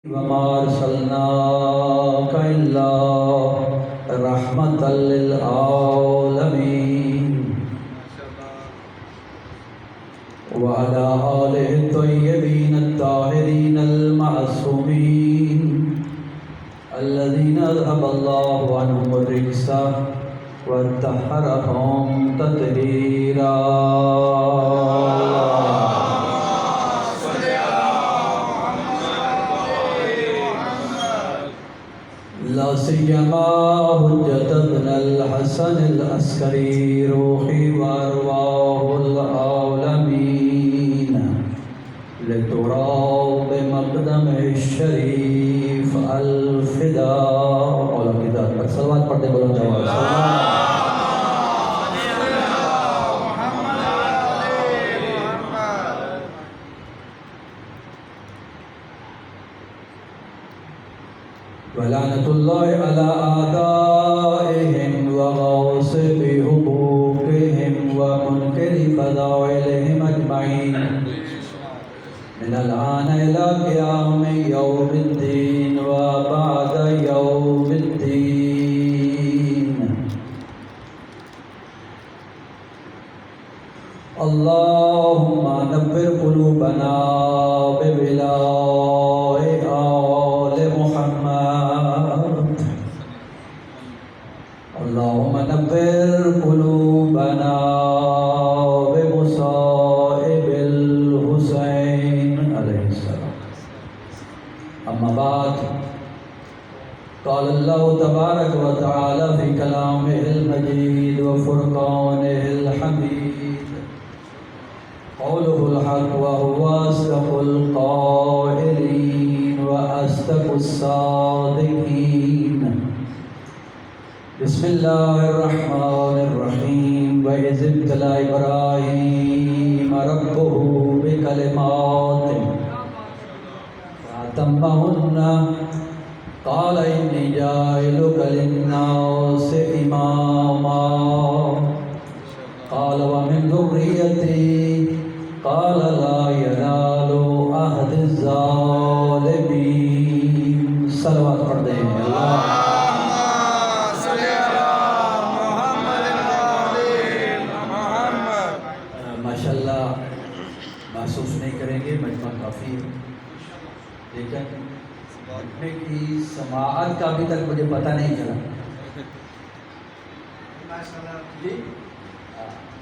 وما أرسلناك إلا رحمة للعالمين وعلى آله الطيبين الطاهرين المعصومين الذين أذهب الله عنهم الرجس وطهرهم تطهيرا. لا سيما حجة ابن الحسن العسكري روحي وأرواح العالمين لترى بمقدمه الشريف الفداء. اور کی ذات پر صلوات پڑھتے بلند آواز سے ولعنة الله على أعدائهم وغاصب حقوقهم ومنكر فضائلهم أجمعين من الآن إلى قيام يوم الدين وبعد يوم الدين. اللهم نبر قلوبنا بولاء آل محمد. اللهم نبر قلوبنا بمصائب الحسين عليه السلام. أما بعد، قال الله تبارك وتعالى في كلامه المجيد وفرقانه الحميد قوله الحق وهو أصدق القائلين وأصدق الصادقين. بسم الله الرحمن الرحيم. وإذ ابتلى إبراهيم ربه بكلمات فأتمهن قال إني جاعلك للناس إماما قال ومن ذريتي قال لا ينال عهد الظالمين. صلوات پڑھتے ہیں. ماشاءاللہ محسوس نہیں کریں گے مجمع کافی ہے، لیکن مجمع کی سماعت کا ابھی تک مجھے پتہ نہیں چلا. جی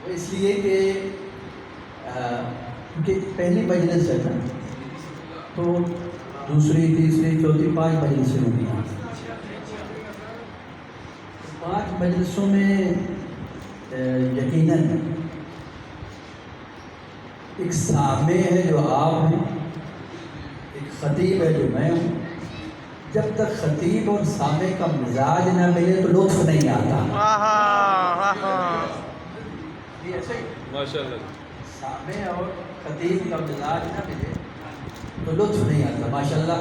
وہ اس لیے کہ پہلی مجلس ہے نا، تو دوسری تیسری چوتھی 5 مجلسیں ہوتی ہیں. 5 مجلسوں میں یقیناً ایک سامع ہے جو آپ ہیں، ایک خطیب ہے جو میں ہوں. جب تک خطیب اور سامع کا مزاج نہ ملے تو لطف نہیں آتا. ماشاءاللہ. سامع اور خطیب کا مزاج نہ ملے تو لطف نہیں آتا. ماشاءاللہ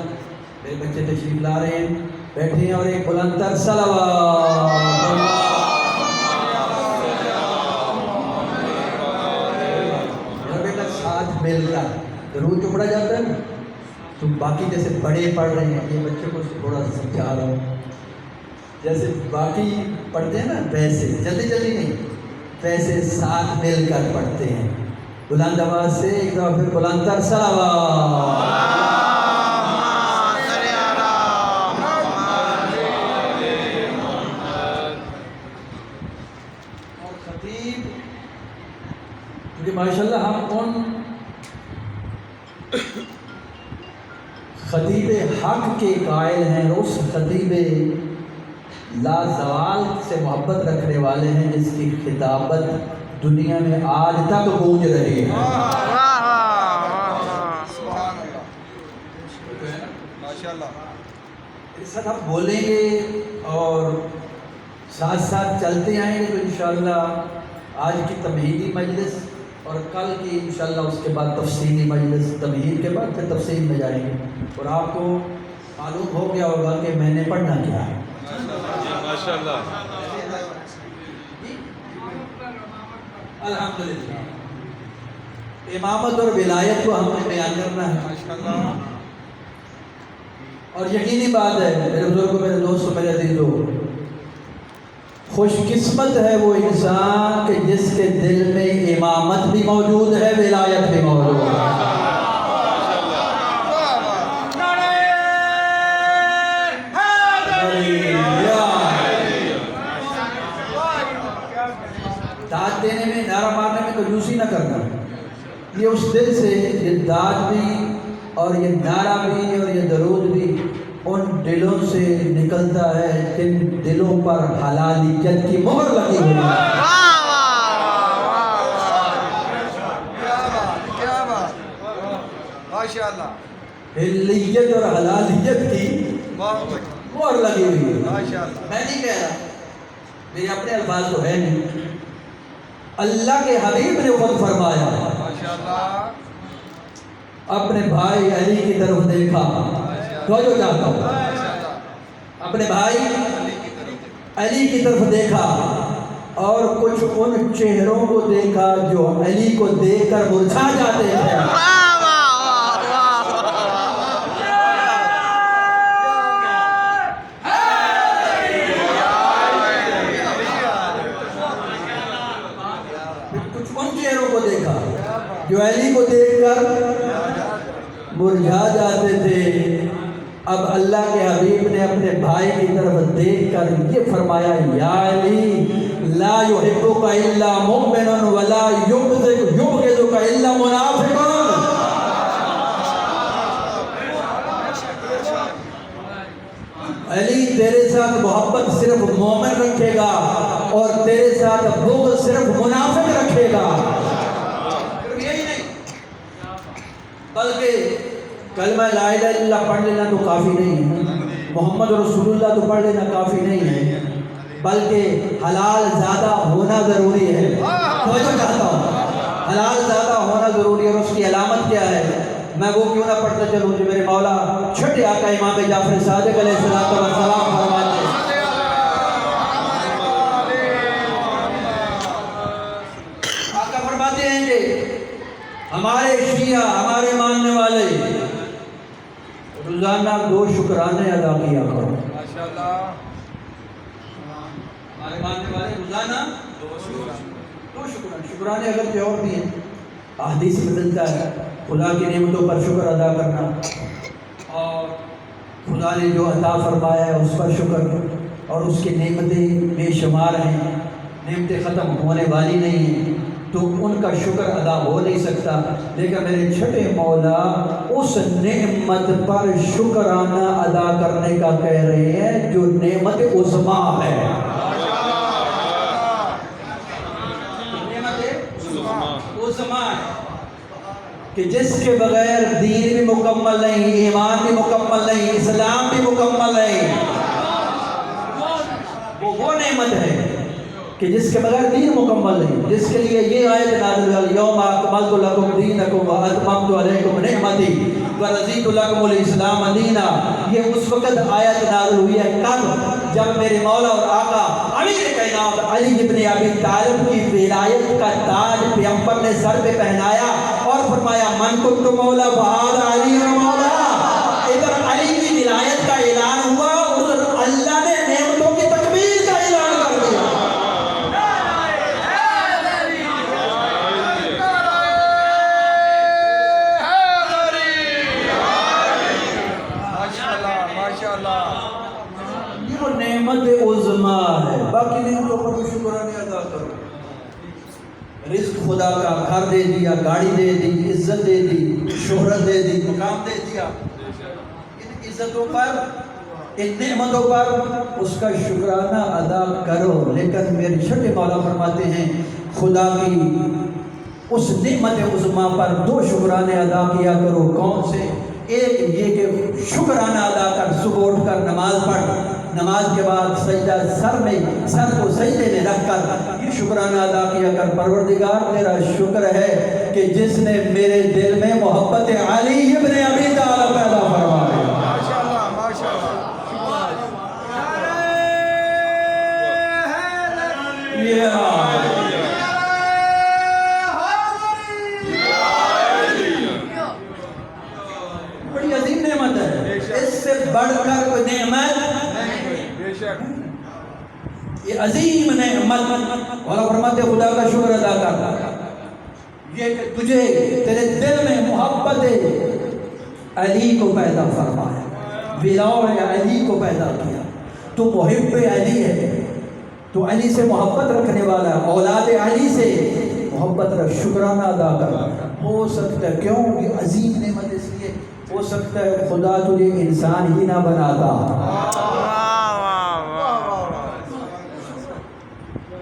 میرے بچے تشریف لا رہے ہیں، بیٹھے ہیں، اور ایک بلند تر صلوات. ساتھ مل کر درود جو پڑھا جاتا ہے نا، تو باقی جیسے بڑے پڑھ رہے ہیں، یہ بچوں کو تھوڑا سمجھا رہا ہوں، جیسے باقی پڑھتے ہیں نا ویسے جلدی جلدی نہیں، ویسے ساتھ مل کر پڑھتے ہیں. بلند آواز سے ایک دفعہ پھر بلند تر صلوات. اور خطیب کیونکہ ماشاءاللہ ہم کون خطیب حق کے قائل ہیں، اس خطیب لا زوال سے محبت رکھنے والے ہیں جس کی خطابت دنیا میں آج تک گونج رہی ہے. اس ساتھ ہم بولیں گے اور ساتھ ساتھ چلتے آئیں گے، تو انشاءاللہ آج کی تمہیدی مجلس اور کل کی انشاءاللہ اس کے بعد تفصیلی مجلس، تمہید کے بعد پھر تفصیل میں جائیں گے. اور آپ کو معلوم ہو گیا ہوگا کہ میں نے پڑھنا کیا ہے. ماشاءاللہ. الحمدللہ امامت اور ولایت کو ہم نے بیان کرنا ہے. اور یقینی بات ہے میرے بزرگوں، میرے دوستوں، میرے عزیزوں، خوش قسمت ہے وہ انسان کہ جس کے دل میں امامت بھی موجود ہے، ولایت بھی موجود ہے۔ داد دینے میں، نعرہ مارنے میں کنجوسی نہ کرنا، یہ اس دل سے، یہ داد بھی اور یہ نعرہ بھی اور یہ درود بھی ان دلوں سے نکلتا ہے جن دلوں پر حلالیت کی مہر لگی ہوئی ہے۔ حلیت اور حلالیت کی مہر لگی ہوئی ہے۔ میں نہیں کہہ رہا، میرے اپنے الفاظ تو ہے نہیں، اللہ کے حبیب نے خود فرمایا، اپنے بھائی علی کی طرف دیکھا، توجہ چاہتا ہوں، اپنے بھائی علی کی طرف دیکھا اور کچھ ان چہروں کو دیکھا جو علی کو دیکھ کر مرجھا جاتے ہیں۔ کچھ ان چہروں کو دیکھا جو علی کو دیکھ کر مرجھا جاتے تھے۔ اب اللہ کے حبیب نے اپنے بھائی کی طرف دیکھ کر یہ فرمایا، یا علی لا یحبک الا مؤمن ولا یبغضک الا منافق۔ علی تیرے ساتھ محبت صرف مومن رکھے گا اور تیرے ساتھ بغض صرف منافق رکھے گا۔ یہی نہیں بلکہ کلمہ لا الہ الا اللہ پڑھ لینا تو کافی نہیں ہے، محمد رسول اللہ تو پڑھ لینا کافی نہیں ہے، بلکہ حلال زیادہ ہونا ضروری ہے۔ توجہ چاہتا ہوں، حلال زیادہ ہونا ضروری ہے، اور اس کی علامت کیا ہے؟ میں وہ کیوں نہ پڑھتا چلوں جو میرے مولا چھٹے آقا امام جعفر صادق علیہ السلام فرماتے ہیں۔ آقا فرماتے ہیں کہ ہمارے شیعہ، ہمارے ماننے والے روزانہ 2 شکرانے ادا کیا کرو۔ ہمارے ماننے والے روزانہ 2 شکرانے اگرچہ اور بھی ہیں، احادیث میں ملتا ہے خدا کی نعمتوں پر شکر ادا کرنا، اور خدا نے جو عطا فرمایا ہے اس پر شکر، اور اس کی نعمتیں بے شمار ہیں، نعمتیں ختم ہونے والی نہیں ہیں، تو ان کا شکر ادا ہو نہیں سکتا۔ لیکن میرے چھٹے مولا اس نعمت پر شکرانہ ادا کرنے کا کہہ رہے ہیں جو نعمت عظمیٰ ہے۔ نعمت عظمیٰ ہے کہ جس کے بغیر دین بھی مکمل نہیں، ایمان بھی مکمل نہیں، اسلام بھی مکمل نہیں۔ وہ نعمت ہے کہ جس کے بغیر دین مکمل نہیں، جس کے لیے یہ آیت نازل ہوئی، یوم اکملت لکم دینکم واتممت علیکم نعمتی ورضیت لکم الاسلام دینا۔ یہ اس وقت آیت نازل ہوئی ہے کب؟ جب میرے مولا اور آقا علی کائنات علی ابن ابی طالب کی ولایت کا تاج پیغمبر نے سر پہ پہنایا اور فرمایا، من کنت مولا فہذا علی مولا۔ ادھر علی کی ولایت کا اعلان ہوا، ادھر اللہ نے نعمتوں کی تکمیل کا اعلان کر دیا۔ یہ وہ نعمت عظمیٰ ہے، باقی نعمتوں پر بھی شکرانے ادا کرو۔ رزق خدا کا، گھر دے دیا، گاڑی دے دی، عزت دے دی، شہرت دے دی، مقام دے دیا، ان عزتوں پر، ان نعمتوں پر اس کا شکرانہ ادا کرو۔ لیکن میرے چھٹے مولا فرماتے ہیں خدا کی اس نعمت عظمیٰ پر 2 شکرانے ادا کیا کرو۔ کون سے؟ ایک یہ کہ شکرانہ ادا کر، صبح اٹھ کر نماز پڑھ، نماز کے بعد سجدہ سر کو سجدے میں رکھ کر یہ شکرانہ ادا کیا کر، پروردگار تیرا شکر ہے کہ جس نے میرے دل میں محبت علی ابن ابی طالب پیدا فرمائی۔ بڑی عظیم نعمت ہے، اس سے بڑھ کر کوئی نعمت بے شک یہ عظیم نعمت اور فرماتے خدا کا شکر ادا کر یہ کہ تجھے تیرے دل میں محبت علی کو پیدا فرمایا، ولایت علی کو پیدا کیا، تو محب علی ہے، تو علی سے محبت رکھنے والا ہے، اولاد علی سے محبت رکھ، شکرانہ ادا کر۔ ہو سکتا ہے کیوں یہ عظیم نعمت اس لیے ہو سکتا ہے خدا تجھے انسان ہی نہ بناتا،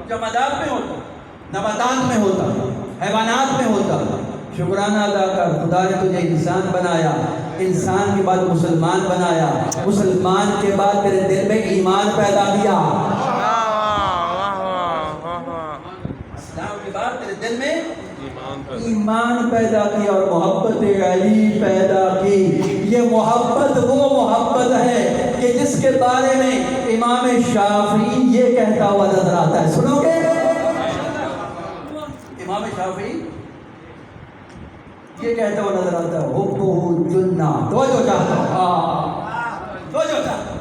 جمادات میں ہوتا، نباتات میں ہوتا، حیوانات میں ہوتا، شکرانہ ادا کر خدا نے تجھے انسان بنایا، انسان کے بعد مسلمان بنایا، مسلمان کے بعد تیرے دل میں ایمان پیدا کیا، اسلام کے بعد تیرے دل میں ایمان پیدا کیا اور محبت علی پیدا کی۔ یہ محبت وہ محبت ہے کہ جس کے بارے میں امام شافعی یہ کہتا ہوا نظر آتا ہے، سنو گے؟ امام شافعی یہ کہتا ہوا نظر آتا ہے، حبہ جنہ، توجہ چاہتا ہوں، توجہ چاہتا ہوں،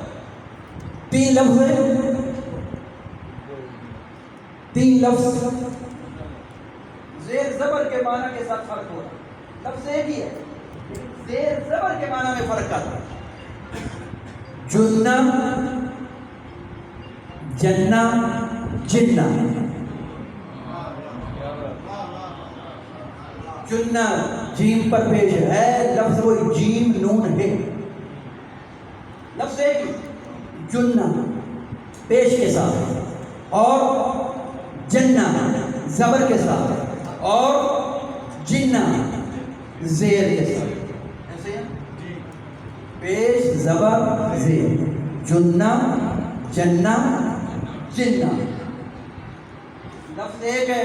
تین لفظ ہیں، تین لفظ زیر زبر کے معنی کے ساتھ فرق ہو رہا، لفظ ایک ہی ہے زیر زبر کے معنی میں فرق آتا ہے۔ جنہ، جنہ، جنہ، جنہ جیم پر پیش ہے، لفظ وہ جیم نون ہے، لفظ ایک ہی، جنہ پیش کے ساتھ اور جنہ زبر کے ساتھ اور جنہ زیر کے ساتھ، ایسے پیش زبر زیر، جنہ جنہ جنہ، لفظ ایک ہے،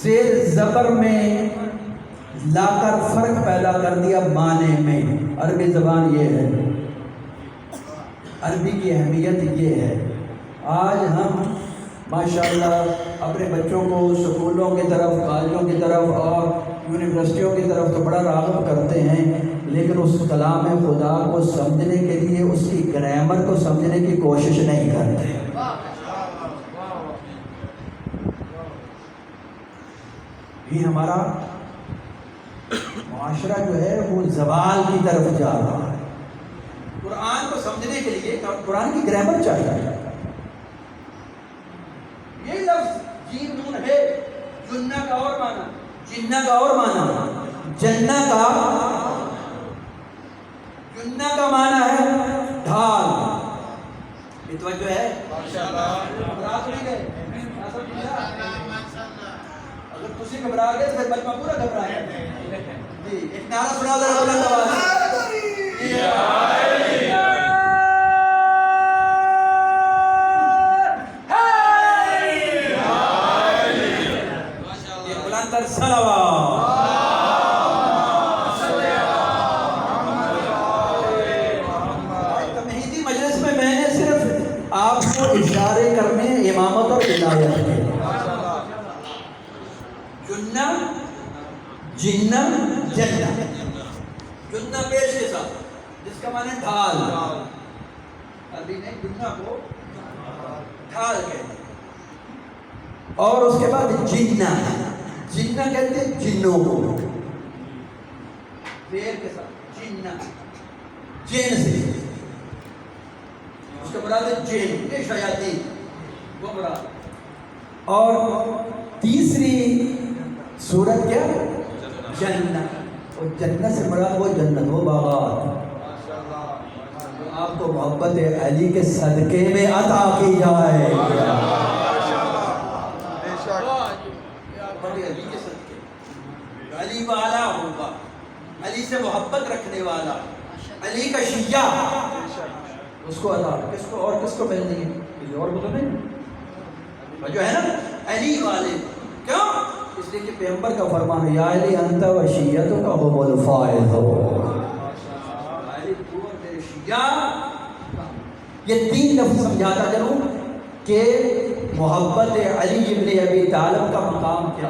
زیر زبر میں لا کر فرق پیدا کر دیا معنی میں۔ عربی زبان یہ ہے، عربی کی اہمیت یہ ہے۔ آج ہم ماشاءاللہ اپنے بچوں کو سکولوں کی طرف، کالجوں کی طرف اور یونیورسٹیوں کی طرف تو بڑا راغب کرتے ہیں، لیکن اس کلام خدا کو سمجھنے کے لیے اس کی گرامر کو سمجھنے کی کوشش نہیں کرتے۔ یہ ہمارا معاشرہ جو ہے وہ زوال کی طرف جا رہا ہے۔ قرآن کو سمجھنے کے لیے قرآن کی گرامر چاہیے۔ یہ لفظ جیم نون ہے، جنہ کا اور معنی، جنہ کا اور معنی، جنہ کا معنی ہے ڈھال۔ یہ توجہ ہے؟ گھبرا تو نہیں گئے؟ اگر تسی گھبرا گئے تو پھر مجمع پورا گھبرا گیا۔ جی ایک نعرہ سنا ذرا بلند آواز سے۔ تمہیدی مجلس میں میں نے صرف آپ کو اشارے کرنے امامت اور ولایت کے۔ جنہ جنہ جنہ، جنہ پیش کے ساتھ جس کا معنی ڈھال، عربی نے جنہ کو ڈھال کہتے ہیں۔ اور اس کے بعد جنہ، جنہ کہتے ہیں جنوں کو، زیر کے ساتھ جنہ، جن سے، اس کا مراد ہے جن، یہ شیاطین وہ مراد۔ اور تیسری صورت کیا؟ جنت، اور جنت سے مراد وہ جنت، وہ باغات جو آپ کو محبت علی کے صدقے میں عطا کی جائے۔ علی کے صدقے، علی والا ہوگا، علی سے محبت رکھنے والا، علی کا شیعہ، اس کو عطا، کس کو اور کس کو ملنی ہے؟ کسی اور کو تو نہیں، جو ہے نا علی والے۔ کیوں؟ اس لیے کہ پیغمبر کا فرمان ہے، یا علی انت و شیعتک هم الفائزون، علی تو اور تیرے شیعہ۔ یہ تین لفظ سمجھاتا چلوں کہ محبت علی ابن ابی طالب کا مقام کیا۔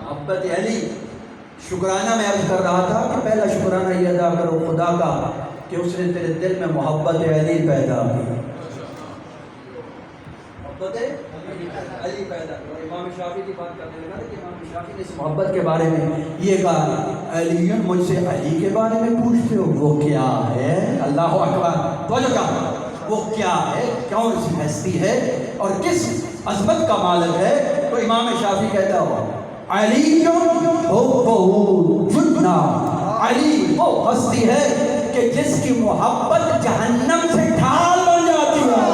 محبت علی، شکرانہ میں عرض کر رہا تھا کہ پہلا شکرانہ یہ ادا کرو خدا کا کہ اس نے تیرے دل میں محبت علی پیدا کی. محبت علی پیدا کی. اور امام شافعی کی بات کرنے لگا کہ امام شافعی نے اس محبت کے بارے میں یہ کہا علی مجھ سے علی کے بارے میں پوچھتے ہو وہ کیا ہے. اللہ اکبر. تو جو کہا وہ کیا ہے, کون سی ہستی ہے اور کس عظمت کا مالک ہے. تو امام شافعی کہتا ہو علی جنہ, علی وہ ہستی ہے کہ جس کی محبت جہنم سے ڈھال بن جاتی ہے.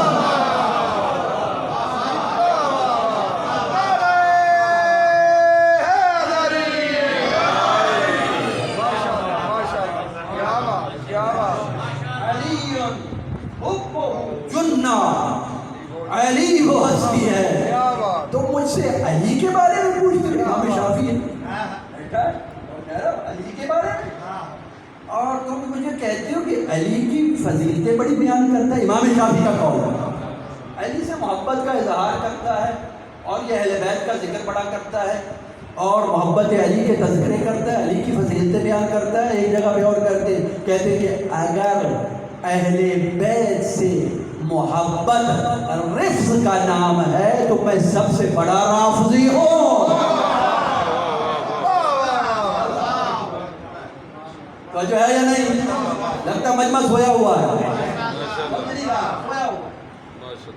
علی وہ ہستی ہے. تو مجھ سے علی کے بارے میں پوچھتے ہیں. امام شافعی علی کے بارے میں, اور تم مجھے کہتے ہو کہ علی کی فضیلتیں بڑی بیان کرتا ہے. امام شافعی کا قول ہے علی سے محبت کا اظہار کرتا ہے اور یہ اہل بیت کا ذکر بڑا کرتا ہے اور محبت علی کے تذکرے کرتا ہے, علی کی فضیلتیں بیان کرتا ہے. ایک جگہ پہ اور کہتے ہیں کہ اگر اہل بیت سے محبت رفض کا نام ہے تو میں سب سے بڑا رافضی ہوں. تو جو ہے یا نہیں, لگتا مجمع سویا ہوا ہے.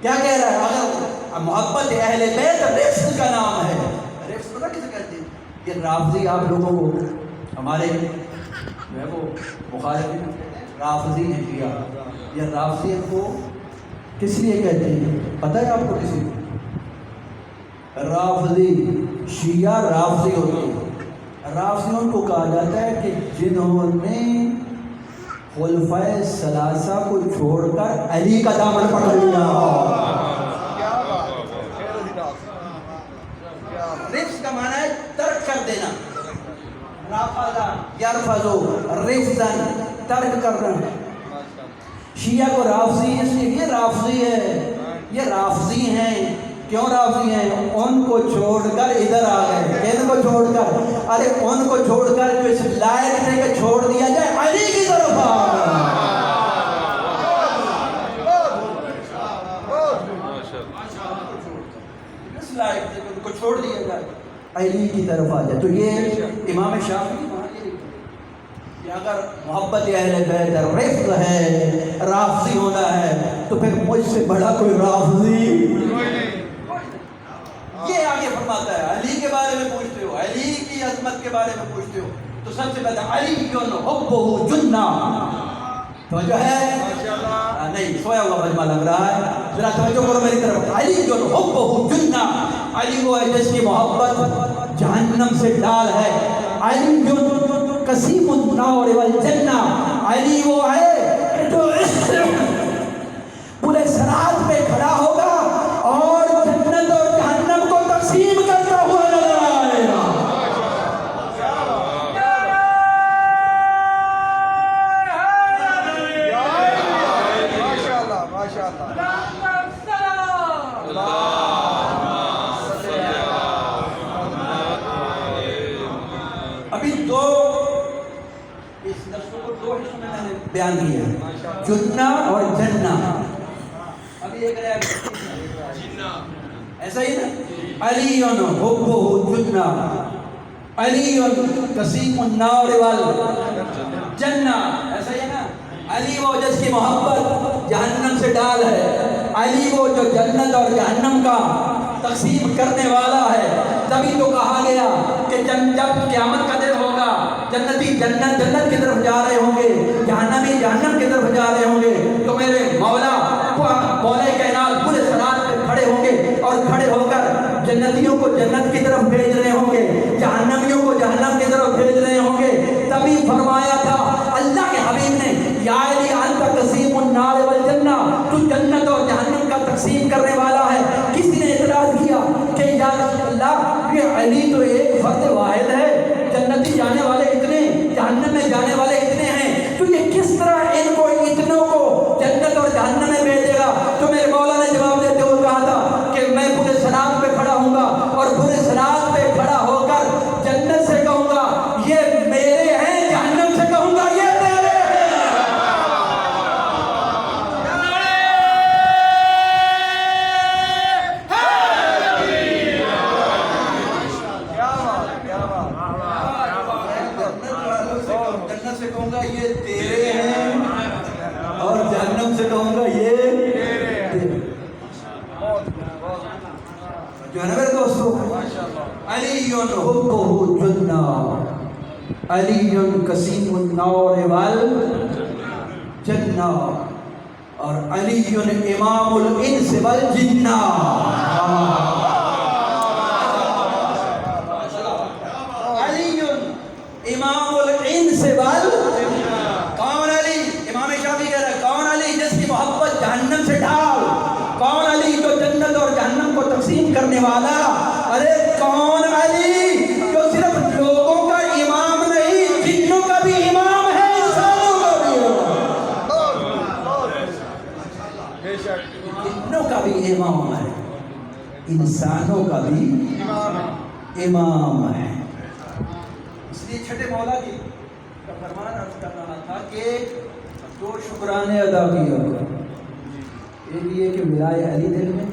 کیا کہہ رہا ہے؟ اگر محبت اہل بیت رفض کا نام ہے, رفض پتہ کسے کہتے ہیں؟ یہ رافضی آپ لوگوں کو ہمارے جو ہے وہ مخالف رافضی ہیں شیعہ. یہ رافضیت کو کس لیے کہتے ہیں پتہ ہے آپ کو؟ کسی رافضی شیعہ رافضی ہوتے ہیں. رافضیوں کو کہا جاتا ہے کہ جنہوں نے خلفائے ثلاثہ کو چھوڑ کر علی کا دامن پکڑ لیا. رفض کا معنی ہے ترک کر دینا. رافضہ یرفضو رفضاً, ترک کرنا. شیعہ کو رافضی اس لیے یہ رافضی ہے, یہ رافضی ہیں. کیوں رافضی ہیں؟ ان کو چھوڑ کر ادھر آ گئے. ان کو چھوڑ کر, ارے ان کو چھوڑ کر جو اس لائق تھے کہ چھوڑ دیا جائے علی کی طرف آ گئے. اس لائق تھے کہ ان کو چھوڑ دیا جائے علی کی طرف آ جائے. تو یہ امام شافعی کہ اگر محبت اہل بیت رفض ہے, رافضی ہونا ہے, تو پھر مجھ سے بڑا کوئی رافضی. یہ آگے فرماتا ہے علی کے بارے میں پوچھتے ہو, علی کی عظمت کے بارے میں پوچھتے ہو, تو سب سے پہلے علی حبہ جنہ. توجہ ہے؟ نہیں, سویا ہوا مجمع لگ رہا ہے, ذرا توجہ کرو میری طرف. علی حبہ جنہ, علی وہ ہے جس کی محبت جہنم سے ڈال ہے. علی قسیم النار والجنہ, علی وہ ہے جو پورے صراط پہ کھڑا ہوگا اور جنت اور جہنم کو تقسیم کرتا ہوا نظر آئے گا. ابھی دو اس لفظوں کو دو حصوں میں نے بیان کیا, جنہ اور جنہ. ابھی ایک رہا جنہ, ایسا ہی نا. علی حبہ جنہ, علی قسیم النار والجنہ, ایسا ہی ہے نا. علی وہ جس کی محبت جہنم سے ڈال ہے, علی وہ جو جنت اور جہنم کا تقسیم کرنے والا ہے. تبھی تو کہا گیا کہ جب قیامت کا دن ہوگا, جنتی جنت کی طرف جا رہے ہوں گے, جہنمی جہنم کی طرف جا رہے ہوں گے, تو میرے مولا کائنات پورے صراط پہ کھڑے ہوں گے اور کھڑے ہو کر جنتیوں کو جنت کی طرف بھیج رہے ہوں گے, جہنمیوں کو جہنم کی طرف بھیج رہے ہوں گے. تبھی فرمایا تھا اللہ کے حبیب نے, یا علی انت قسیم النار والجنہ, تو جنت اور جہنم کا تقسیم کرنے والا ہے. کسی نے اعتراض کیا کہ یا رسول اللہ, یہ علی تو ایک فرد واحد ہے, جنتی جانے والے اتنے, جہنم میں جانے والے اتنے ہیں, تو یہ کس طرح ان کو اتنوں کو جنت اور جہنم میں بھیجے گا؟ تو میرے مولا نے جواب دیتے ہوئے کہا تھا کہ میں پورے صراط پہ کھڑا ہوں گا اور پورے صراط پہ کھڑا ہو کر جنت سے کہوں گا یہ میرے ہیں, جہنم سے کہوں گا یہ تیرے ہیں. حبہ جنہ علی قسیم النور والجنہ اور علی امام الانس والجنہ. علی امام الانس والجنہ. کون علی؟ امام شافعی کہہ رہا ہے کون علی جس کی محبت جہنم سے ڈھال؟ کون علی جو جنت اور جہنم کو تقسیم کرنے والا؟ ارے کون علی جو صرف لوگوں کا امام نہیں جنوں کا بھی امام ہے، انسانوں کا بھی جنوں کا بھی امام ہے، انسانوں کا بھی امام ہے. اس لیے چھٹے مولا کی کا فرمان عرض کر رہا تھا کہ دو شکرانے ادا کیا. ایک یہ کہ ولایہ علی دل میں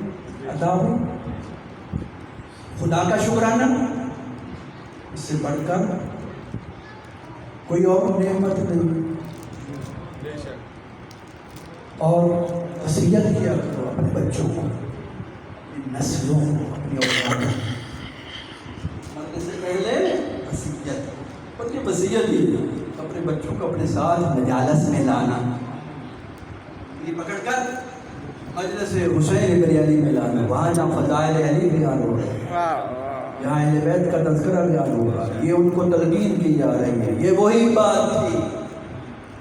عطا ہو، خدا کا شکرانہ اس سے بڑھ کر کوئی اور نعمت نہیں. اور وصیت کیا کرو اپنے بچوں کو، اپنی نسلوں کو، اپنی اولاد کو. مرنے سے پہلے وصیت، اور یہ وصیت ہی اپنے بچوں کو اپنے ساتھ مجالس میں لانا، یہ پکڑ کر مجلس حسین بریانی میں لانا، وہاں جہاں فضائل علی بیان ہو رہے ہیں، جہاں اہل بیت کا تذکرہ بیان ہو رہا ہے، یہ ان کو تلقین کی جا رہی ہے. یہ وہی بات تھی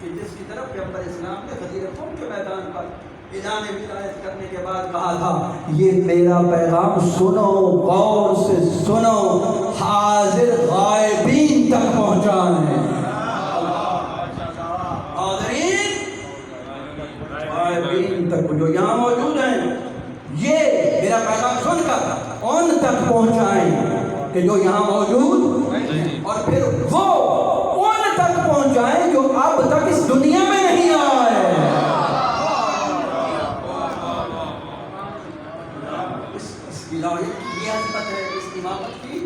کہ جس کی طرف پیغمبر اسلام نے غدیر قوم کے میدان پر اعلان ولایت کرنے کے بعد کہا تھا یہ میرا پیغام سنو، غور سے سنو، حاضر غائبین تک پہنچانے. غائبین تک جو یہاں موجود ہیں یہ میرا پیغام سن کر ان تک پہنچائیں کہ جو یہاں موجود ہیں، اور پھر وہ ان تک پہنچائیں جو اب تک اس دنیا میں نہیں آئے. اس ولایت کی یہ عظمت ہے، اس امامت کی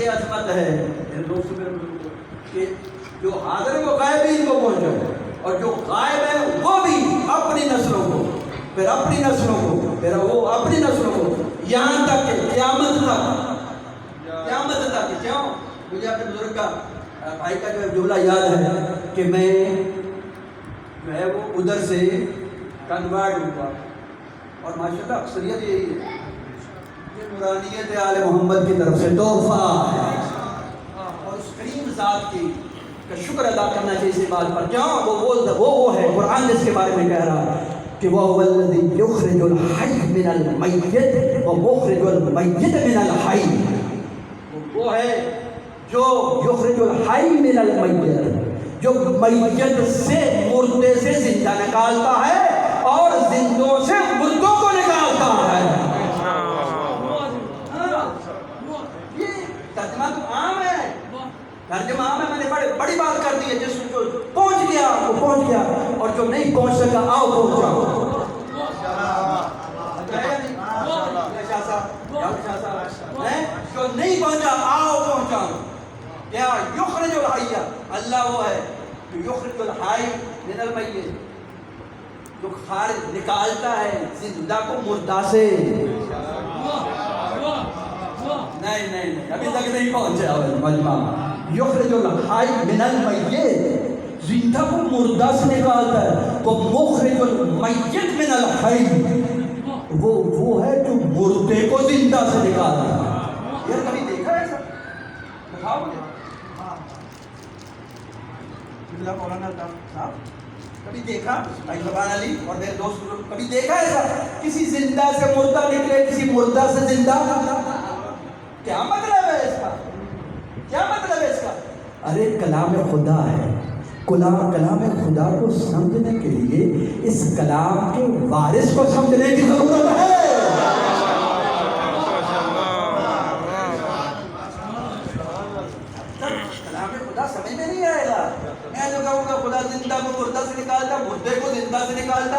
یہ عظمت ہے کہ جو حاضر ہے وہ غائبین کو پہنچائے، اور جو غائب ہے وہ بھی اپنی نسلوں کو، پھر اپنی نسلوں کو، پھر وہ اپنی نسلوں کو، یہاں تک کہ قیامت تک. قیامت تک. کیوں؟ مجھے اپنے بزرگ کا بھائی کا جو جملہ یاد ہے کہ میں وہ ادھر سے کنورٹ ہوا، اور ماشاءاللہ اکثریت یہی ہے، یہ نورانیت آل محمد کی طرف سے تحفہ ہے، اور اس کریم ذات کی کا شکر ادا کرنا چاہیے اسی بات پر. کیوں؟ وہ ہے قرآن جس کے بارے میں کہہ رہا ہے کہ وَهُوَ الَّذِي يُخْرِجُ الْحَيَّ مِنَ الْمَيِّتِ وَمُخْرِجُ الْمَيِّتَ مِنَ الْحَيِّ. وہ ہے جو یخرج الحی من المیت، جو میت سے مردے سے زندہ نکالتا ہے اور زندوں سے مردوں کو نکالتا ہے. یہ ترجمہ تو عام ہے، ترجمہ عام ہے، میں نے بڑی بات کر دی ہے. جس کو پہنچ گیا وہ پہنچ گیا، اور جو نہیں پہنچ سکا آؤ پہنچ جاؤ. جو نہیں پہنچا آؤ پہنچاؤ. کیا یخرج الحی، اللہ وہ ہے جو یخرج الحی من المیت، جو خارج نکالتا ہے زندہ کو مردہ سے. نہیں ابھی تک نہیں پہنچا مجمع. یخرج الحی من المیت، زندہ کو مردہ سے نکالتا ہے. وہ مخرج المیت من الحی، وہ ہے جو مردے کو زندہ سے نکالتا ہے. یار کبھی دیکھا ہے ایسا؟ بتاؤ مجھے. مولانا صاحب کبھی دیکھا؟ بھائی زبان علی اور میرے دوست کبھی دیکھا ایسا کسی زندہ سے مردہ نکلے، کسی مردہ سے زندہ؟ کیا مطلب ہے اس کا؟ کیا مطلب ہے اس کا؟ ارے کلام خدا ہے، کلام خدا کو سمجھنے کے لیے اس کلام کے وارث کو سمجھنے کی ضرورت ہے. کلام خدا سمجھ میں نہیں آئے گا. میں جو کہوں گا خدا زندہ کو مردہ سے نکالتا، مردے کو زندہ سے نکالتا.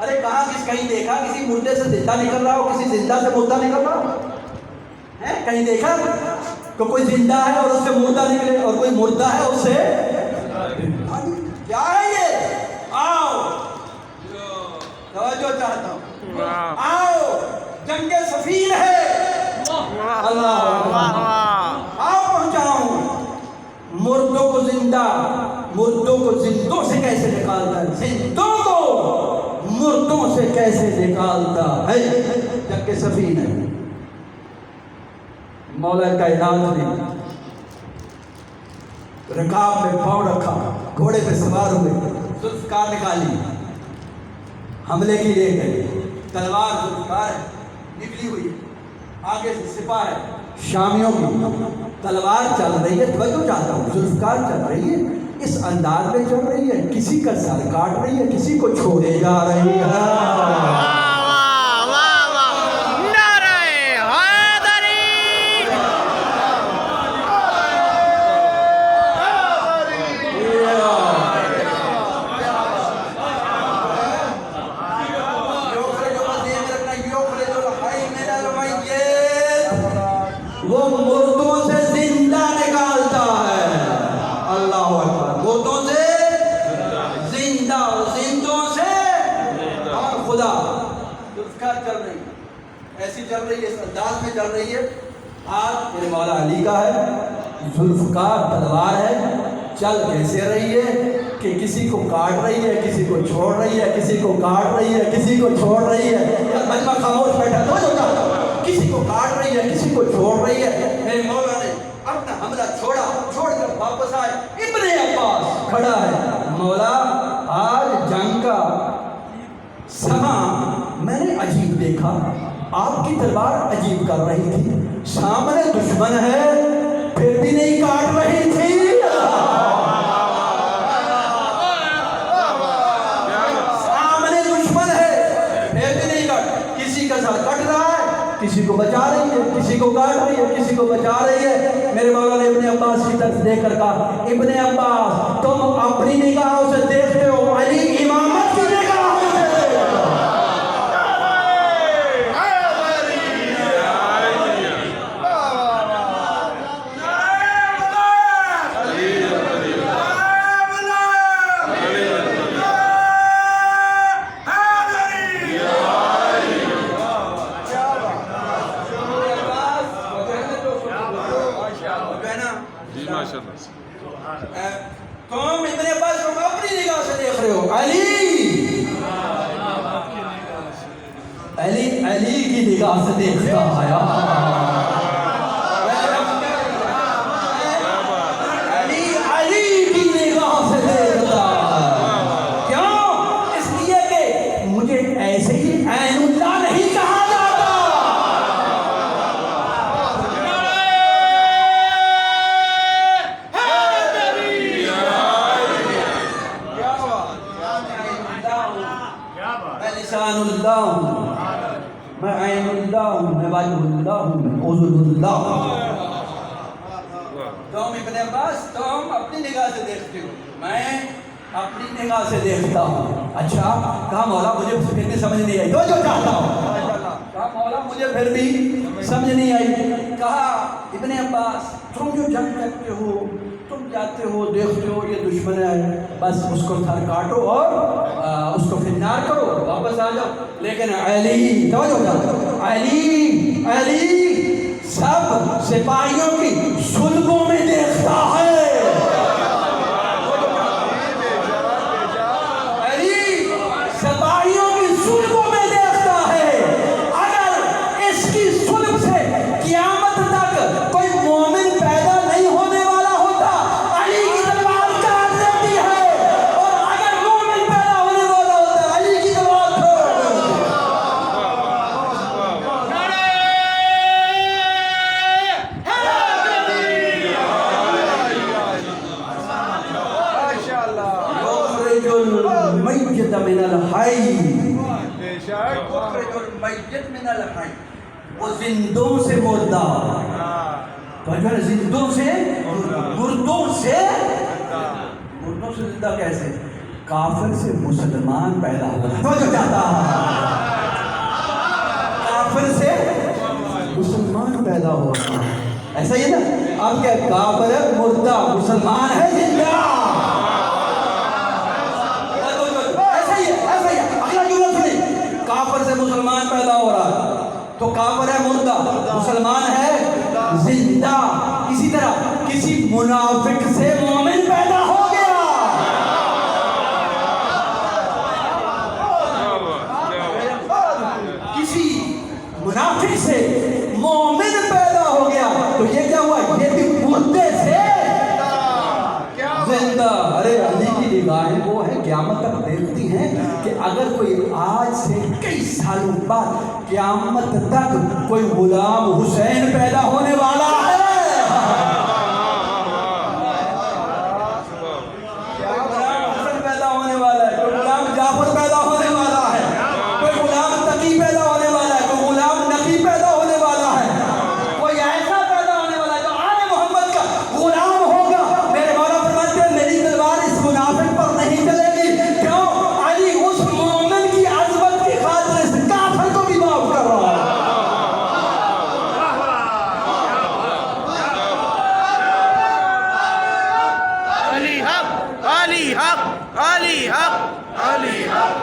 ارے کہاں کہیں دیکھا کسی مردے سے زندہ نکل رہا ہو، کسی زندہ سے مردہ نکل رہا ہو؟ کہیں دیکھا کہ کوئی زندہ ہے اور اس سے مردہ نکلے، اور کوئی مردہ ہے اس سے؟ کیا ہے یہ؟ آؤ توجہ چاہتا ہوں، آؤ جنگ صفین ہے. اللہ زندوں کو مردوں سے کیسے نکالتا ہے. جنگ صفین ہے. مولا کائنات نے رکاب میں پاؤں رکھا, گھوڑے پہ سوار ہوئے, ذوالفقار نکالی, حملے کی لے گئے. تلوار ذوالفقار نکلی ہوئی, آگے سے سپاہ ہے شامیوں کی. تلوار چل رہی ہے, توجہ چاہتا ہوں, ذوالفقار چل رہی ہے, اس انداز میں چل رہی ہے, کسی کا سر کاٹ رہی ہے, کسی کو چھوڑے جا رہی ہے. وہ مردوں سے زندہ نکالتا ہے. اللہ اکبر. مردوں سے زندہ, زندوں سے اور خدا. ذوالفقار چل رہی ہے, ایسی چل رہی ہے, اس انداز میں چل رہی ہے. آج میرے مولا علی کا ہے, ذوالفقار تلوار ہے, چل کیسے رہی ہے کہ کسی کو کاٹ رہی ہے, کسی کو چھوڑ رہی ہے, کسی کو کاٹ رہی ہے, کسی کو چھوڑ رہی ہے. مجمع خاموش بیٹھا, کسی کو کاٹ رہی ہے, کسی کو چھوڑ رہی ہے. میرے مولا نے اپنا حملہ چھوڑا, چھوڑ کر واپس آئے. ابن عباس کھڑا ہے. مولا آج جنگ کا سما میں نے عجیب دیکھا, آپ کی تلوار عجیب کر رہی تھی, سامنے دشمن ہے پھر بھی نہیں کاٹ رہی تھی. سامنے دشمن ہے پھر بھی نہیں کاٹ. کسی کا سر کٹ رہا ہے, کسی کو بچا رہی ہے, کسی کو کاٹ رہی ہے, کسی کو بچا رہی ہے. میرے مولا نے ابن عباس کی طرف دیکھ کر کہا, ابن عباس تم اپنی نگاہوں سے دیکھتے ہو, علی امامت کی نگاہوں سے دیکھتے ہو. تم ابن عباس کو اپنی نگاہ سے دیکھ رہے ہو. علی کی نگاہ سے دیکھتا ہے. علی کی نگاہ سے دیکھتا ہے. کیوں؟ اس لیے کہ مجھے ایسے ہی عین اللہ نہیں کہا جاتا. لسان اللہ ہوں, میں عین اللہ ہوں, میں وجہ اللہ ہوں, میں عضو اللہ ہوں. تم ابن عباس تم اپنی نگاہ سے دیکھتے ہو, میں اپنی نگاہ سے دیکھتا ہوں. اچھا کہا مولا مجھے پھر بھی سمجھ نہیں آئی, جو چاہتا ہوں. کہا مولا مجھے پھر بھی سمجھ نہیں آئی. کہا ابن عباس تم جو جنگ کرتے ہو, تم جاتے ہو, دیکھتے ہو یہ دشمن ہے, بس اس کو سر کاٹو اور اس کو فنار کرو, واپس آ جاؤ. لیکن علی سب سپاہیوں کی صلبوں میں دیکھتا ہے. علی سپاہیوں کی صلبوں میں دیکھتا ہے. اگر اس کی صلب سے قیامت تک کوئی مومن پیدا نہیں ہونے والا ہوتا, علی کی تلوار کاٹ دیتی ہے. اور اگر مومن پیدا ہونے والا ہوتا, علی کی تلوار چھوڑ دیتی ہے. المیت من الحی, اخرج المیت من الحی. وہ زندوں سے مردہ, زندوں سے مردوں سے زندہ کیسے؟ کافر سے مسلمان پیدا ہو رہا ہے. جو چاہتا کافر سے مسلمان پیدا ہو رہا ہے. ایسا ہی نا, اب کیا کافر ہے مردہ, مسلمان ہے زندہ. کافر سے مسلمان پیدا ہو رہا ہے تو کافر ہے مردہ, مسلمان ہے زندہ. اسی طرح کسی منافق سے مومن پیدا ہو گیا. قیامت تک دیکھتی ہیں کہ اگر کوئی آج سے کئی سالوں بعد قیامت تک کوئی غلام حسین پیدا ہونے والا ہے، غلام حسن پیدا ہونے والا ہے، کوئی غلام جعفر پیدا ہونے والا ہے، کوئی غلام تقی پیدا ہونے والا ہے، کوئی غلام نقی پیدا ہونے والا ہے، کوئی ایسا پیدا ہونے والا ہے جو آل محمد کا غلام ہوگا۔ میرے مولا فرماتے ہیں میری تلوار اس منافق پر نہیں چلے گی، کیوں؟ علی اس مومن کی عظمت کی خاطر اس کافر کو بھی معاف کر رہا ہے۔ علی حق، علی حق، علی حق، علی حق۔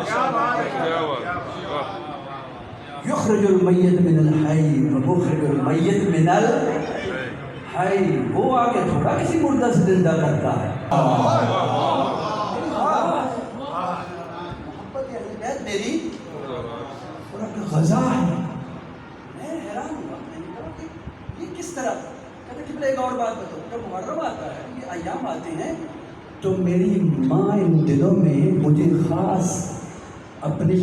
کیا بات، واہ۔ یخرج المیت من الحی و مخرج المیت من الحی، وہ آگے تھوڑا کسی مردہ سے زندہ کرتا ہے۔ محبت یا ہدایت میری اور اپنا غذا ہے۔ میں حیران ہوا، میں نے کہا کہ یہ کس طرح؟ کہتے کہ ایک اور بات بتاؤ، جب محرم آتا ہے، یہ ایام آتے ہیں، تو میری ماں ان دنوں میں مجھے خاص اپنی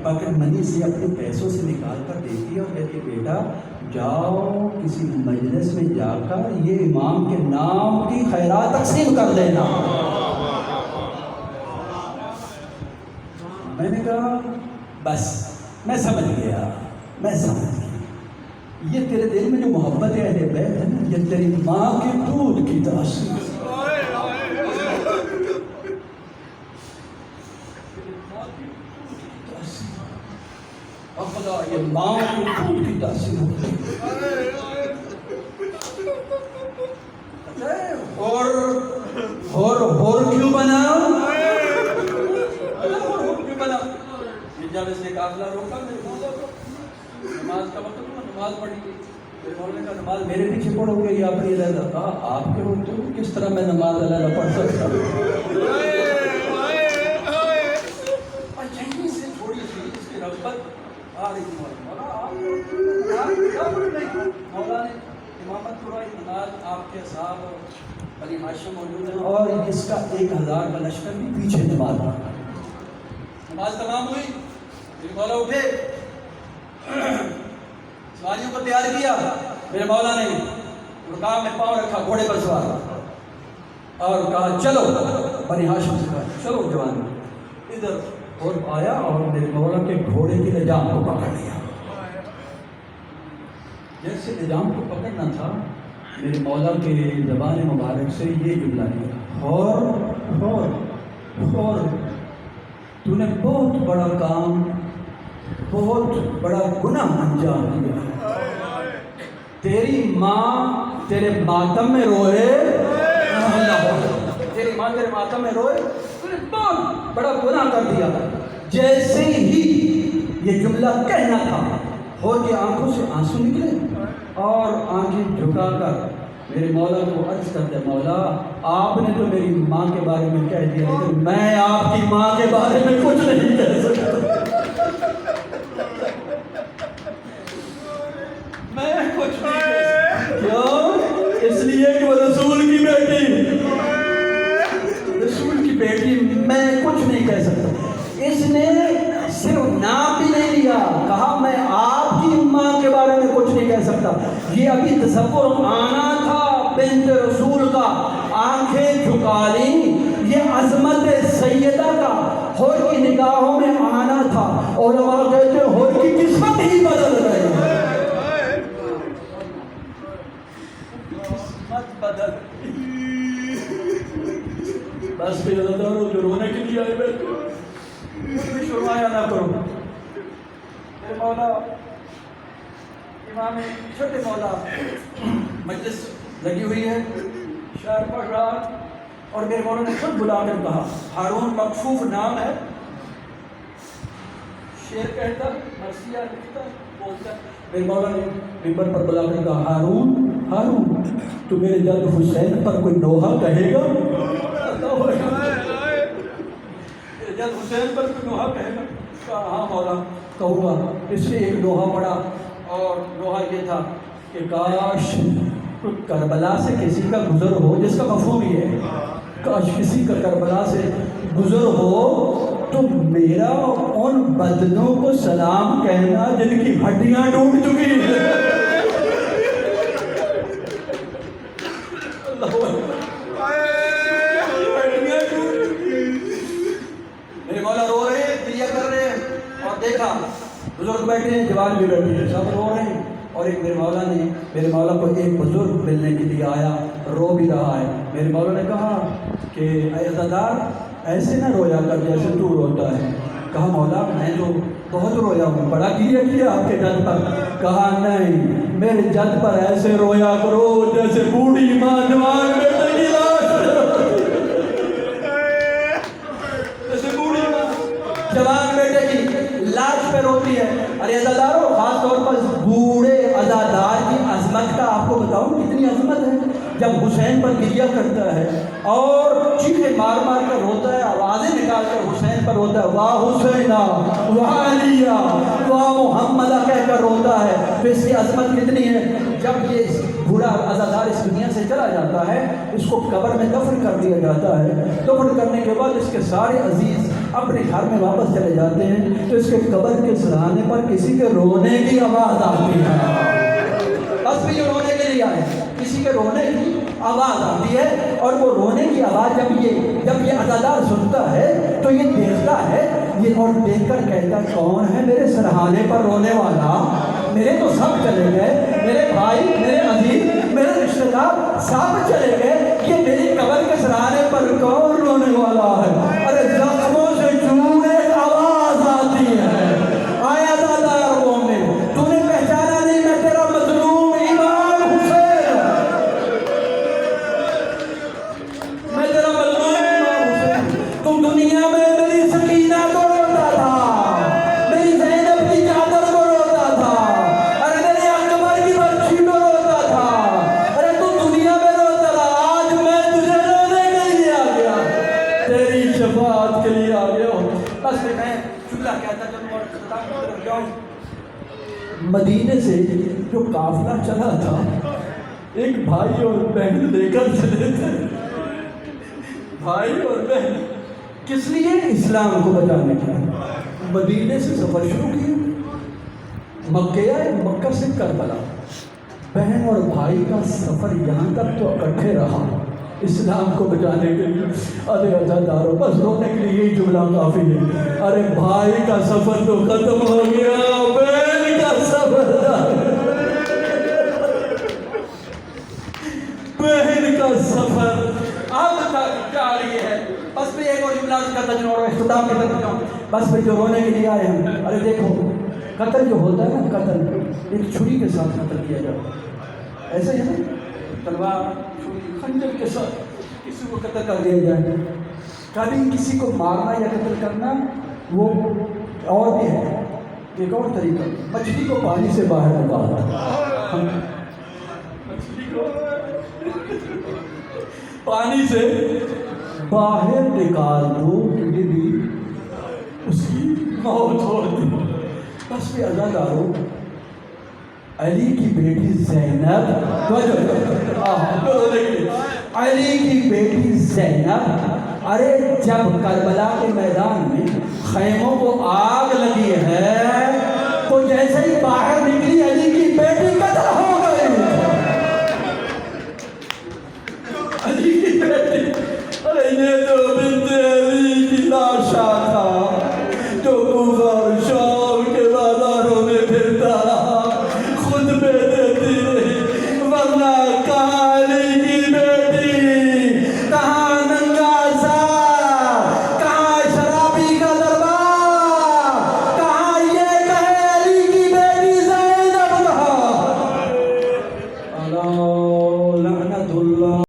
پاکٹ منی سے اپنے پیسوں سے نکال کر دیتی ہے اور کہتی ہے بیٹا جاؤ کسی مجلس میں جا کر یہ امام کے نام کی خیرات تقسیم کر دینا۔ میں نے کہا بس میں سمجھ گیا، میں سمجھ گیا، یہ تیرے دل میں جو محبت اہل بیت ہے نا، یہ تیری ماں کے دودھ کی تاثیر، اور خدا یہ ماں کے دودھ کی تاثیر ہوتی ہے۔ اور کیوں بنا؟ کیوں بنا؟ جب اس نے قافلہ روکا میرے مولا کو، نماز کا وقت ہوا، نماز پڑھی گئی، میرے مولا کا نماز میرے پیچھے پڑھو گے یا اپنی علیحدہ؟ کہا آپ کے ہوتے ہو کس طرح میں نماز علیحدہ پڑھ سکتا ہوں؟ اور یہیں سے تھوڑی سی اس کی رغبت آ رہی تھی، مولا نے امامت کروائی، نماز آپ کے صاحب بنی ہاشم موجود ہیں اور اس کا 1000 کا لشکر بھی پیچھے نماز پڑھا۔ نماز تمام ہوئی، میرے مولا اٹھے، سواریوں کو تیار کیا، میرے مولا نے رکاب میں پاؤں رکھا، گھوڑے پر سوار اور کہا چلو، بنی ہاشم سے کہا چلو جوان، ادھر اور آیا اور میرے مولا کے گھوڑے کی لجام کو پکڑ لیا۔ جیسے لجام کو پکڑنا تھا، میرے مولا کے زبان مبارک سے یہ جملہ لیا، اور تو نے بہت بڑا کام، بہت بڑا گناہ انجام دیا، تیری ماں تیرے ماتم میں روئے، تیری ماں تیرے ماتم میں روئے، تو نے بہت بڑا گناہ کر دیا۔ جیسے ہی یہ جملہ کہنا تھا، ہو کے آنکھوں سے آنسو نکلے اور آنکھیں جھکا کر میرے مولا کو عرض کرتے، مولا آپ نے تو میری ماں کے بارے میں کہہ دیا، لیکن میں آپ کی ماں کے بارے میں کچھ نہیں کہہ سکتا، میں کچھ نہیں کہہ سکتا۔ کیوں؟ اس لیے کہ وہ رسول کی بیٹی، رسول کی بیٹی، میں کچھ نہیں کہہ سکتا۔ اس نے صرف نام بھی نہیں لیا، کہا میں آپ کی ماں کے بارے میں کچھ نہیں کہہ سکتا۔ یہ ابھی تصور آنا تھا بنت رسول کا، آنکھیں جھکا لیں، یہ عظمت سیدہ کا حور کی نگاہوں میں آنا تھا، علماء کہتے ہیں حور کی قسمت ہی بدل گئی، قسمت بدل گئی۔ بس پھر اللہ جو رونے کے لیے آئے بیٹھے بھی شرمایا نہ کرو۔ میرے مولا امام چھوٹے مولا مجلس لگی ہوئی ہے، شعر پڑھ رہا، اور میرے مولا نے خود بلا کر کہا، ہارون مکفوف نام ہے، شعر کہتا، مرثیہ لکھتا، بولتا۔ میرے مولا نے ممبر پر بلا کر کہا، ہارون ہارون تو میرے جد حسین پر کوئی نوحہ کہے گا؟ جب حسین پر کوئی نوحہ کہے گا؟ کہا ہاں مولا کہوں گا۔ اس نے ایک نوحہ پڑھا، اور لوہا یہ تھا کہ کاش کربلا سے کسی کا گزر ہو، جس کا مفہوم یہ ہے کاش کسی کا کربلا سے گزر ہو تو میرا ان بدنوں کو سلام کہنا جن کی ہڈیاں ٹوٹ چکی ہیں۔ ہڈیاں ٹوٹ چکی ہیں۔ میرے مولا رو رہے ہیں، دیا کر رہے ہیں، اور دیکھا بزرگ بیٹھے ہیں، جوان بھی بیٹھے ہیں، سب رو رہے ہیں، اور ایک میرے مولا کو ایک بزرگ ملنے کے لیے آیا، رو بھی رہا ہے۔ میرے مولا نے کہا کہ اے عزادار ایسے نہ رویا کر جیسے تو روتا ہے۔ کہا مولا میں تو بہت رویا ہوں، بڑا کیا آپ کے جد پر۔ کہا نہیں، میرے جد پر ایسے رویا کرو جیسے بوڑھی ماں جوان بیٹے کی لاش، جیسے بوڑھی ماں جوان بیٹے کی لاش پہ روتی ہے۔ ارے عزاداروں، خاص طور پر بوڑھے عزادار کی عظمت کا آپ کو بتاؤں کتنی عظمت ہے۔ جب حسین پر گریہ کرتا ہے اور چیخیں مار مار کر روتا ہے، آوازیں نکال کر حسین پر روتا ہے، واہ حسینہ واہ علیہ واہ محمدہ کہہ کر روتا ہے، تو اس کی عظمت کتنی ہے۔ جب یہ بوڑھا عزادار اس دنیا سے چلا جاتا ہے، اس کو قبر میں دفن کر دیا جاتا ہے۔ دفن کرنے کے بعد اس کے سارے عزیز اپنے گھر میں واپس چلے جاتے ہیں، تو اس کے قبر کے سرانے پر کسی کے رونے کی آواز آتی ہے۔ بس بھی جو رونے کے لیے آئے، کسی کے رونے کی آواز آتی ہے، اور وہ رونے کی آواز جب یہ عزادار سنتا ہے تو یہ دیکھتا ہے، یہ اور دیکھ کر کہتا ہے کون ہے میرے سرہانے پر رونے والا؟ میرے تو سب چلے گئے، میرے بھائی، میرے عزیز، میرے رشتہ دار سب چلے گئے، یہ میری قبر کے سرہانے پر کون رونے والا ہے؟ ارے زخموں سے چورے آواز آتی ہے، آئے عزادار مومن، تو نے پہچانا نہیں میں تیرا مظلوم امام حسین، میں تیرا مظلوم امام حسین، تم دنیا میں میری سکینہ کو روتا تھا، میری زینب کی چادر کو روتا تھا، ارے میرے اکبر کی برچھی کو روتا تھا، ارے تم دنیا میں روتا تھا، آج میں تجھے رونے کے لیے آ گیا، تیری شفاعت کے لیے آ گیا ہوں۔ بس میں چولہا کہتا چلوں اور خطاب کی طرف جاؤں۔ مدینے سے جو قافلہ چلا تھا، ایک بھائی اور بہن لے کر چلے تھے، بھائی اور بہن کس لیے؟ اسلام کو بچانے کے لیے۔ مدینے سے سفر شروع کیا، مکہ سے کربلا، بہن اور بھائی کا سفر یہاں تک تو اکٹھے رہا اسلام کو بچانے کے لیے۔ ارے عزاداروں، بس رونے کے لیے یہی جملہ کافی ہے۔ ارے بھائی کا سفر تو ختم ہو گیا، بہن کا سفر بہن کا سفر اب تک جاری ہے۔ بس بھی ایک اور جملہ کرتا چلوں اور اختتام کی طرف جاؤں۔ بس بھی جو رونے کے لیے آئے ہیں، ارے دیکھو قتل جو ہوتا ہے نا، قتل ایک چھری کے ساتھ قتل کیا جاتا ہے، ایسے ہے نا، تلوار چھری خنجر کے ساتھ کسی کو قتل کر دیا جائے۔ کبھی کسی کو مارنا یا قتل کرنا وہ اور بھی ہے، ایک اور طریقہ، مچھلی کو پانی سے باہر نکالنا، مچھلی کو پانی سے باہر نکال دو کہ بھی اس کی موت ہوتی۔ بس بھی عزاداروں، علی کی بیٹی زینب، علی کی بیٹی زینب، ارے جب کربلا کے میدان میں خیموں کو آگ لگی ہے تو جیسے ہی باہر نکلی علی کی بیٹی قتل ہو گئی۔ علی کی بیٹی، ارے یہ تو بنت علی کی لاشا تھا جو کوفہ اور شام کے بازاروں میں پھرتا رہا، خطبے دیتی رہی، ورنہ کہاں